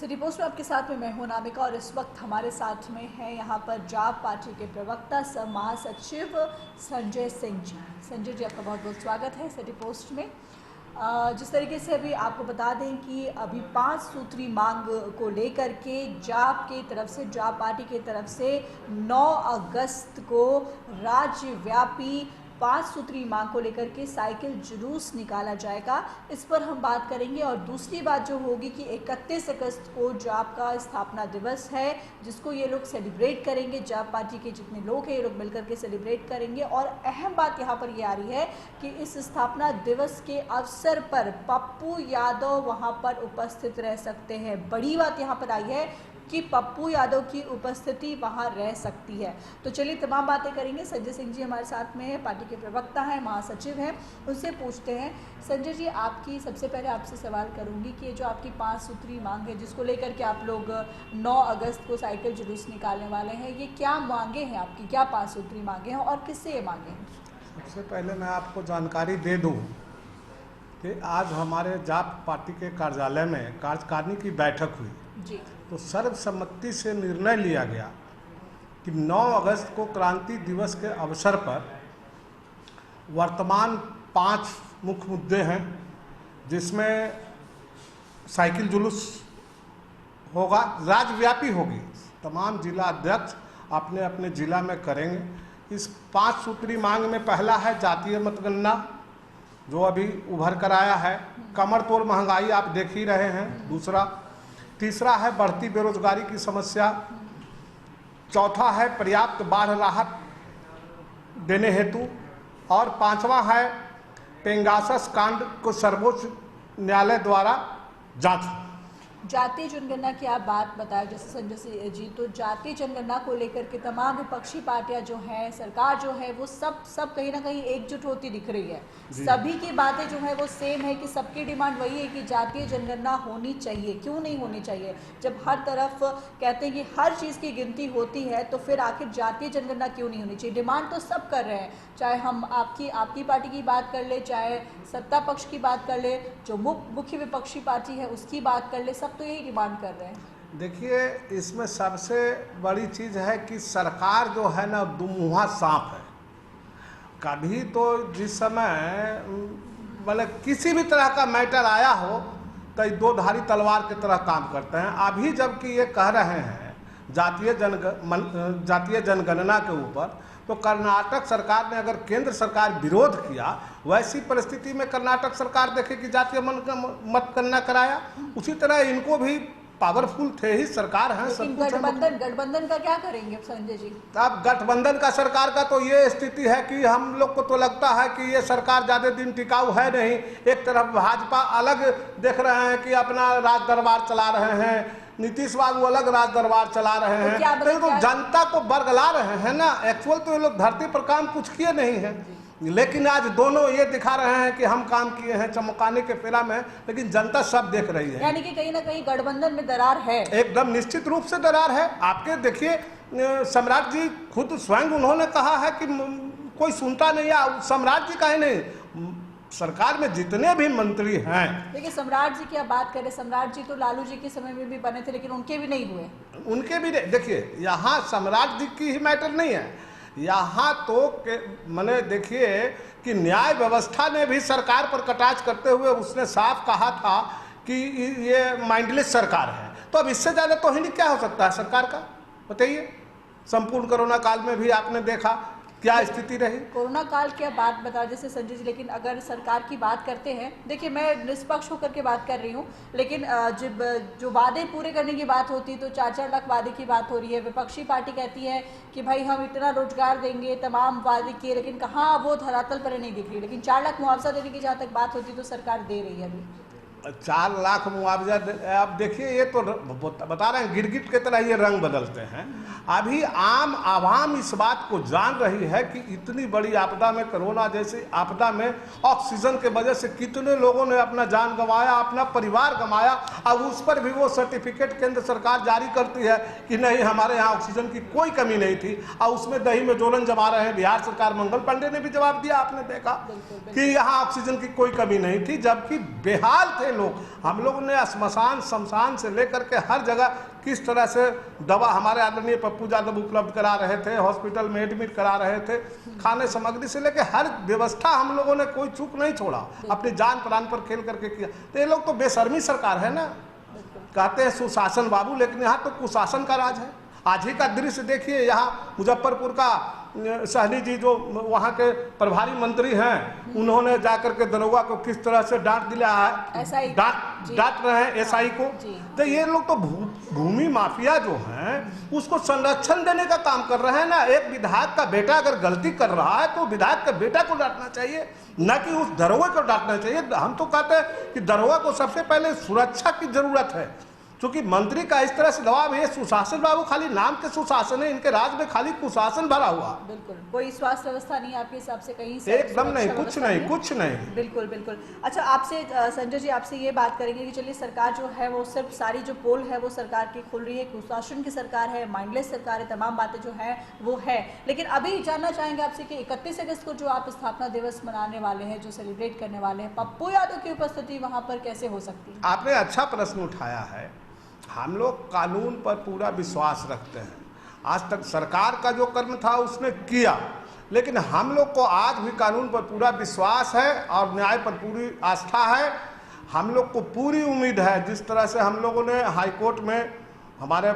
City post में आपके साथ में मैं हूं नामिका और इस वक्त हमारे साथ में है यहाँ पर जाप पार्टी के प्रवक्ता सह महासचिव संजय सिंह जी। संजय जी, आपका बहुत बहुत स्वागत है सिटी पोस्ट में। जिस तरीके से अभी आपको बता दें कि अभी 5 सूत्री मांग को लेकर के जाप की तरफ से, जाप पार्टी की तरफ से 9 अगस्त को राज्यव्यापी 5 सूत्री मांग को लेकर के साइकिल जुलूस निकाला जाएगा। इस पर हम बात करेंगे। और दूसरी बात जो होगी कि 31 अगस्त को जाप का स्थापना दिवस है, जिसको ये लोग सेलिब्रेट करेंगे। जाप पार्टी के जितने लोग हैं ये लोग मिलकर के सेलिब्रेट करेंगे। और अहम बात यहाँ पर ये आ रही है कि इस स्थापना दिवस के अवसर पर पप्पू यादव वहाँ पर उपस्थित रह सकते हैं। बड़ी बात यहाँ पर आई है कि पप्पू यादव की उपस्थिति वहां रह सकती है। तो चलिए तमाम बातें करेंगे। संजय सिंह जी हमारे साथ में है, पार्टी के प्रवक्ता हैं, महासचिव हैं, उनसे पूछते हैं। संजय जी, आपकी सबसे पहले आपसे सवाल करूंगी कि जो आपकी 5 सूत्री मांग है, जिसको लेकर के आप लोग 9 अगस्त को साइकिल जुलूस निकालने वाले हैं, ये क्या मांगे हैं आपकी? क्या 5 सूत्री मांगे हैं और किससे ये मांगे हैं? सबसे पहले मैं आपको जानकारी दे दूं कि आज हमारे जाप पार्टी के कार्यालय में कार्यकारिणी की बैठक हुई जी। तो सर्वसम्मति से निर्णय लिया गया कि 9 अगस्त को क्रांति दिवस के अवसर पर वर्तमान 5 मुख्य मुद्दे हैं, जिसमें साइकिल जुलूस होगा, राज्यव्यापी होगी। तमाम जिला अध्यक्ष अपने अपने जिला में करेंगे। इस 5 सूत्री मांग में पहला है जातीय मतगणना, जो अभी उभर कर आया है। कमर तोड़ महंगाई आप देख ही रहे हैं। तीसरा है बढ़ती बेरोजगारी की समस्या। चौथा है पर्याप्त बाढ़ राहत देने हेतु। और 5वां है पेंगासस कांड को सर्वोच्च न्यायालय द्वारा जांच। जातीय जनगणना की आप बात बताएं जैसे संजय जी, तो जातीय जनगणना को लेकर के तमाम विपक्षी पार्टियां जो हैं, सरकार जो है, वो सब कहीं ना कहीं एकजुट होती दिख रही है। सभी की बातें जो है वो सेम है कि सबकी डिमांड वही है कि जातीय जनगणना होनी चाहिए। क्यों नहीं होनी चाहिए? जब हर तरफ कहते हैं कि हर चीज़ की गिनती होती है, तो फिर आखिर जातीय जनगणना क्यों नहीं होनी चाहिए? डिमांड तो सब कर रहे हैं, चाहे हम आपकी पार्टी की बात कर ले, चाहे सत्ता पक्ष की बात कर ले, जो मुख्य विपक्षी पार्टी है उसकी बात कर ले, सब तो यही डिमांड कर रहे हैं। देखिए, इसमें सबसे बड़ी चीज़ है कि सरकार जो है ना, दुमुहा सांप है। कभी तो जिस समय मतलब किसी भी तरह का मैटर आया हो तो ये 2 धारी तलवार की तरह काम करते हैं। अभी जबकि ये कह रहे हैं जातीय जनगणना के ऊपर, तो कर्नाटक सरकार ने अगर केंद्र सरकार विरोध किया, वैसी परिस्थिति में कर्नाटक सरकार देखे कि जातीय मतगणना कराया। उसी तरह इनको भी पावरफुल थे ही, सरकार है, सब कुछ। गठबंधन का क्या करेंगे संजय जी? अब गठबंधन का सरकार का तो ये स्थिति है कि हम लोग को तो लगता है कि ये सरकार ज्यादा दिन टिकाऊ है नहीं। एक तरफ भाजपा अलग देख रहे हैं कि अपना राज दरबार चला रहे हैं, नीतीश बाबू अलग राज दरबार चला रहे हैं, तो जनता को बरगला रहे हैं ना। एक्चुअल तो ये लोग धरती पर काम कुछ किए नहीं हैं, लेकिन आज दोनों ये दिखा रहे हैं कि हम काम किए हैं, चमकाने के फेरा में, लेकिन जनता सब देख रही है। यानी कि कहीं ना कहीं गठबंधन में दरार है। एकदम निश्चित रूप से दरार है। आपके देखिए, सम्राट जी खुद स्वयं उन्होंने कहा है कि कोई सुनता नहीं है। सम्राट जी कहे नहीं, सरकार में जितने भी मंत्री हैं। देखिए, सम्राट जी की आप बात करें, सम्राट जी तो लालू जी के समय में भी बने थे, लेकिन उनके भी नहीं हुए। उनके भी देखिए, यहाँ सम्राट जी की ही मैटर नहीं है। यहाँ तो मैंने देखिए कि न्याय व्यवस्था ने भी सरकार पर कटाक्ष करते हुए उसने साफ कहा था कि ये माइंडलेस सरकार है। तो अब इससे ज़्यादा तो ही क्या हो सकता है सरकार का, बताइए। संपूर्ण कोरोना काल में भी आपने देखा क्या स्थिति रही। कोरोना काल की बात बता जैसे संजय जी, लेकिन अगर सरकार की बात करते हैं, देखिए मैं निष्पक्ष होकर के बात कर रही हूँ, लेकिन जब जो वादे पूरे करने की बात होती है तो 4-4 लाख वादे की बात हो रही है। विपक्षी पार्टी कहती है कि भाई हम इतना रोजगार देंगे, तमाम वादे किए, लेकिन कहाँ वो धरातल पर नहीं दिख रही। लेकिन 4 लाख मुआवजा देने की जहाँ तक बात होती है तो सरकार दे रही है। अभी 4 लाख मुआवजा। आप देखिए, ये तो बता रहे हैं गिरगिट की तरह ये रंग बदलते हैं। अभी आम आवाम इस बात को जान रही है कि इतनी बड़ी आपदा में, कोरोना जैसी आपदा में, ऑक्सीजन के वजह से कितने लोगों ने अपना जान गंवाया, अपना परिवार गंवाया। अब उस पर भी वो सर्टिफिकेट केंद्र सरकार जारी करती है कि नहीं, हमारे यहाँ ऑक्सीजन की कोई कमी नहीं थी, और उसमें दही में जोलन जमा रहे हैं बिहार सरकार। मंगल पांडे ने भी जवाब दिया, आपने देखा कि यहाँ ऑक्सीजन की कोई कमी नहीं थी, जबकि बेहाल थे लोग। हम लोगों ने स्मशान शमशान से लेकर के हर जगह किस तरह से दवा हमारे आदरणीय पप्पू यादव उपलब्ध करा रहे थे, हॉस्पिटल में एडमिट करा रहे थे, खाने सामग्री से लेकर हर व्यवस्था हम लोगों ने कोई चूक नहीं छोड़ा, अपनी जान प्राण पर खेल करके किया। तो ये लोग तो बेशर्मी सरकार है ना, कहते हैं सुशासन बाबू, लेकिन यहाँ तो कुशासन का राज है। आज ही का दृश्य देखिए, यहाँ मुजफ्फरपुर का सहनी जी जो वहाँ के प्रभारी मंत्री हैं, उन्होंने जाकर के दरोगा को किस तरह से डांट दिया है, डांट रहे हैं एसआई को। तो ये लोग तो भूमि माफिया जो हैं उसको संरक्षण देने का काम कर रहे हैं ना। एक विधायक का बेटा अगर गलती कर रहा है तो विधायक के बेटा को डांटना चाहिए, न कि उस दरोगा को डांटना चाहिए। हम तो कहते हैं कि दरोगा को सबसे पहले सुरक्षा की जरूरत है, क्योंकि मंत्री का इस तरह से दबाव है। सुशासन बाबू खाली नाम के सुशासन है, इनके राज में खाली कुशासन भरा हुआ। बिल्कुल, कोई स्वास्थ्य व्यवस्था नहीं आपके हिसाब से कहीं से? एकदम नहीं, कुछ नहीं। बिल्कुल बिल्कुल। अच्छा, आपसे संजय जी आपसे ये बात करेंगे कि चलिए सरकार जो है वो सिर्फ सारी जो पोल है वो सरकार की खुल रही है, कुशासन की सरकार है, माइंडलेस सरकार है, तमाम बातें जो है वो है। लेकिन अभी जानना चाहेंगे आपसे कि 31 अगस्त को जो आप स्थापना दिवस मनाने वाले हैं, जो सेलिब्रेट करने वाले हैं, पप्पू यादव की उपस्थिति वहाँ पर कैसे हो सकती है? आपने अच्छा प्रश्न उठाया है। हम लोग कानून पर पूरा विश्वास रखते हैं। आज तक सरकार का जो कर्म था उसने किया, लेकिन हम लोग को आज भी कानून पर पूरा विश्वास है और न्याय पर पूरी आस्था है। हम लोग को पूरी उम्मीद है, जिस तरह से हम लोगों ने हाई कोर्ट में हमारे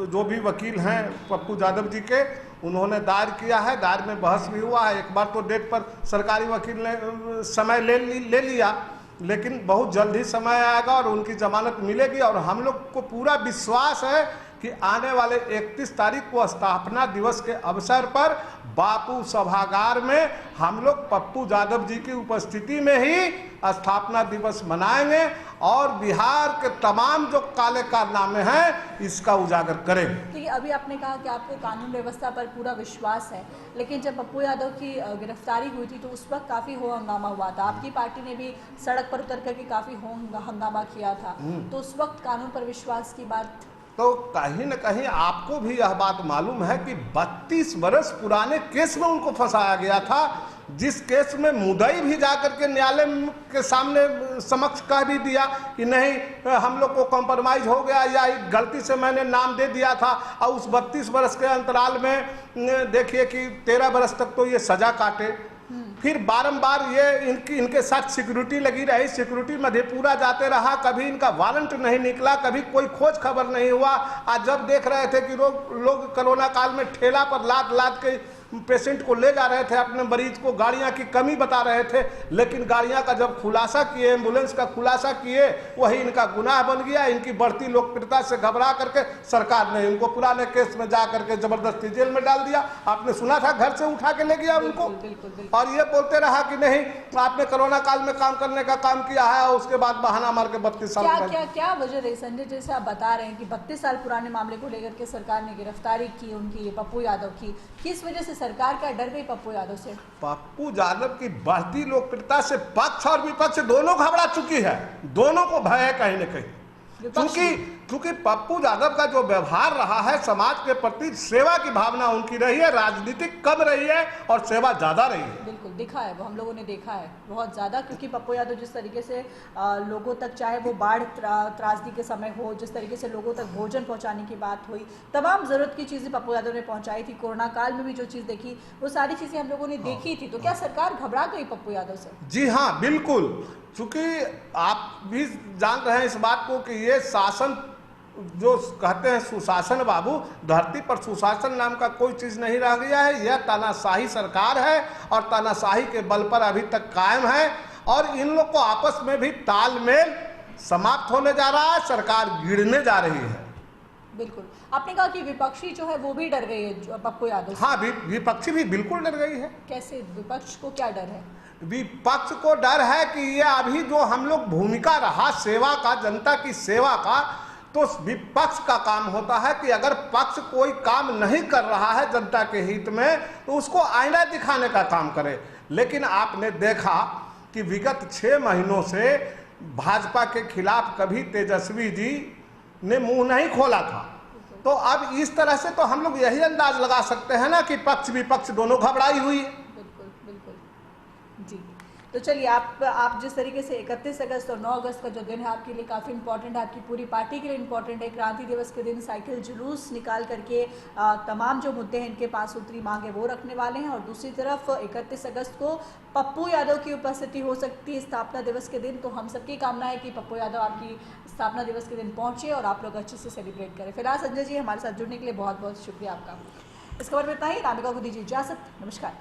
जो भी वकील हैं पप्पू यादव जी के, उन्होंने दायर किया है, दायर में बहस भी हुआ है। एक बार तो डेट पर सरकारी वकील ने समय ले लिया, लेकिन बहुत जल्द ही समय आएगा और उनकी जमानत मिलेगी। और हम लोग को पूरा विश्वास है कि आने वाले 31 तारीख को स्थापना दिवस के अवसर पर बापू सभागार में हम लोग पप्पू यादव जी की उपस्थिति में ही स्थापना दिवस मनाएंगे और बिहार के तमाम जो काले कारनामे हैं इसका उजागर करेंगे। देखिए, अभी आपने कहा कि आपको कानून व्यवस्था पर पूरा विश्वास है, लेकिन जब पप्पू यादव की गिरफ्तारी हुई थी तो उस वक्त काफ़ी हो हंगामा हुआ था। आपकी पार्टी ने भी सड़क पर उतर करके काफ़ी हो हंगामा किया था, तो उस वक्त कानून पर विश्वास की बात, तो कहीं न कहीं आपको भी यह बात मालूम है कि 32 वर्ष पुराने केस में उनको फंसाया गया था, जिस केस में मुद्दई भी जाकर के न्यायालय के सामने समक्ष कह भी दिया कि नहीं हम लोग को कॉम्प्रोमाइज हो गया या गलती से मैंने नाम दे दिया था। और उस 32 वर्ष के अंतराल में देखिए कि 13 वर्ष तक तो ये सजा काटे, फिर बारंबार ये इनके साथ सिक्योरिटी लगी रही, सिक्योरिटी मधेपुरा जाते रहा, कभी इनका वारंट नहीं निकला, कभी कोई खोज खबर नहीं हुआ। आज जब देख रहे थे कि लोग कोरोना काल में ठेला पर लाद के पेशेंट को ले जा रहे थे, अपने मरीज को गाड़ियां की कमी बता रहे थे, लेकिन गाड़ियां का जब खुलासा किए, एम्बुलेंस का खुलासा किए, वही इनका गुनाह बन गया। इनकी बढ़ती लोकप्रियता से घबरा करके सरकार ने इनको पुराने केस में जा करके जबरदस्ती जेल में डाल दिया। आपने सुना था घर से उठा के ले गया उनको, और ये बोलते रहा कि नहीं आपने कोरोना काल में काम करने का काम किया है, और उसके बाद बहाना मार के 32 साल। क्या वजह रही संजय, जैसे आप बता रहे हैं कि 32 साल पुराने मामले को लेकर के सरकार ने गिरफ्तारी की उनकी, पप्पू यादव की, किस वजह से सरकार क्या डर गई पप्पू यादव से? पप्पू यादव की बढ़ती लोकप्रियता से पक्ष और विपक्ष दोनों घबरा चुकी है, दोनों को भय है कहीं न कहीं। क्योंकि पप्पू यादव का जो व्यवहार रहा है, समाज के प्रति सेवा की भावना उनकी रही है, राजनीतिक कम रही है और सेवा ज्यादा रही है। बिल्कुल दिखा है, वो हम लोगों ने देखा है बहुत ज्यादा, क्योंकि पप्पू यादव जिस तरीके से लोगों तक, चाहे वो बाढ़ त्रासदी के समय हो, जिस तरीके से लोगों तक भोजन पहुंचाने की बात हुई, तमाम जरूरत की चीजें पप्पू यादव ने पहुंचाई थी। कोरोना काल में भी जो चीज देखी वो सारी चीजें हम लोगों ने देखी थी। तो क्या सरकार घबरा गई पप्पू यादव से? जी हाँ, बिल्कुल, क्योंकि आप भी जान रहे हैं इस बात को कि ये शासन जो कहते हैं सुशासन बाबू, धरती पर सुशासन नाम का कोई चीज नहीं रह गया है। यह तानाशाही सरकार है और तानाशाही के बल पर अभी तक कायम है, और इन लोग को आपस में भी तालमेल समाप्त होने जा रहा है, सरकार गिरने जा रही है। बिल्कुल, आपने कहा कि विपक्षी जो है वो भी डर गई है पप्पू यादव से। हाँ, विपक्षी भी बिल्कुल डर गई है। कैसे? विपक्ष को क्या डर है? विपक्ष को डर है कि ये अभी जो हम लोग भूमिका रहा सेवा का, जनता की सेवा का, तो विपक्ष का काम होता है कि अगर पक्ष कोई काम नहीं कर रहा है जनता के हित में तो उसको आईना दिखाने का काम करे। लेकिन आपने देखा कि विगत 6 महीनों से भाजपा के खिलाफ कभी तेजस्वी जी ने मुंह नहीं खोला था। तो अब इस तरह से तो हम लोग यही अंदाज लगा सकते हैं ना कि पक्ष विपक्ष दोनों घबराई हुई है। बिल्कुल बिल्कुल जी। तो तो चलिए, आप जिस तरीके से 31 अगस्त और 9 अगस्त का जो दिन है आपके लिए काफ़ी इंपॉर्टेंट है, आपकी पूरी पार्टी के लिए इंपॉर्टेंट है। क्रांति दिवस के दिन साइकिल जुलूस निकाल करके तमाम जो मुद्दे हैं इनके 5 सूत्री मांगे वो रखने वाले हैं, और दूसरी तरफ 31 अगस्त को पप्पू यादव की उपस्थिति हो सकती है स्थापना दिवस के दिन। तो हम सबकी कामना है कि पप्पू यादव आपकी स्थापना दिवस के दिन पहुंचे और आप लोग अच्छे से सेलिब्रेट करें। फिलहाल संजय जी, हमारे साथ जुड़ने के लिए बहुत बहुत शुक्रिया आपका। इस खबर में इतना ही। रामिका को दीजिए इजाजत। नमस्कार।